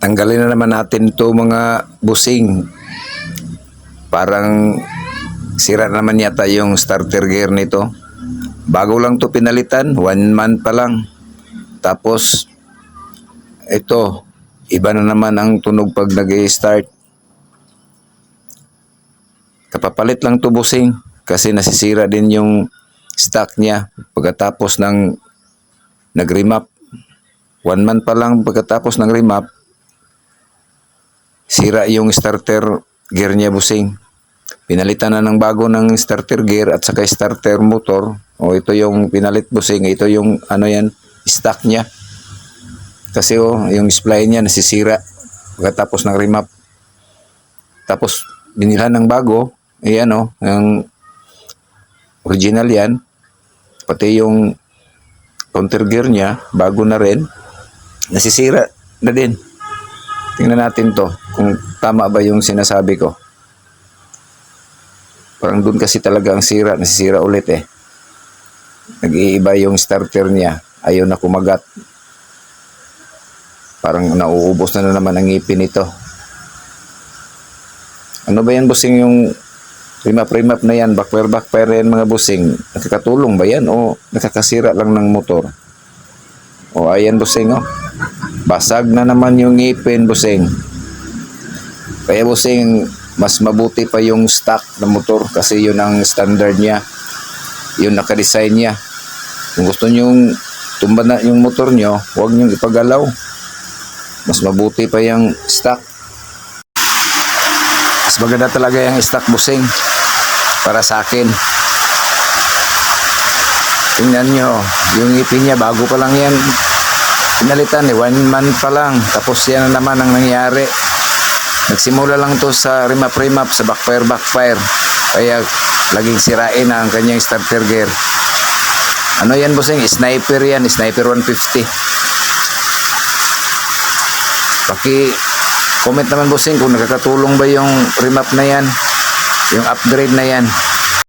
Tanggalin na naman natin to mga busing. Parang sira naman yata yung starter gear nito. Bago lang to pinalitan, 1 month pa lang. Tapos ito, iba na naman ang tunog pag nag-i-start. Kapapalit lang to busing kasi nasisira din yung stock niya pagkatapos ng nag-remap. 1 month pa lang pagkatapos ng remap, sira yung starter gear niya busing. Pinalitan na ng bago ng starter gear at saka starter motor. O ito yung pinalit busing, ito yung ano yan, stock niya. Kasi yung spline niya nasisira pagkatapos ng remap. Tapos binilhan ng bago, ayan yung original yan. Pati yung counter gear niya, bago na rin, nasisira na din. Tingnan natin to kung tama ba yung sinasabi ko. Parang doon kasi talaga ang sira, nasisira ulit eh. Nag-iiba yung starter niya, ayaw na kumagat. Parang nauubos na naman ang ngipin nito. Ano ba yan busing yung remap na yan, backfire yan mga busing? Nakakatulong ba yan o nakakasira lang ng motor? O ayan busing basag na naman yung ngipin busing. Kaya busing, mas mabuti pa yung stock na motor kasi yun ang standard niya. Yun naka-design niya. Kung gusto nyong tumba na yung motor nyo, huwag nyong ipagalaw. Mas mabuti pa yung stock. Mas maganda talaga yung stock busing para sa akin. Tingnan nyo, yung ngipin niya bago pa lang yan pinalitan 1 month pa lang. Tapos yan na naman ang nangyari. Nagsimula lang to sa remap sa backfire. Kaya laging sirain na ang kanyang starter gear. Ano yan busing? Sniper yan, Sniper 150. Comment naman busing kung nakakatulong ba yung remap na yan, yung upgrade na yan.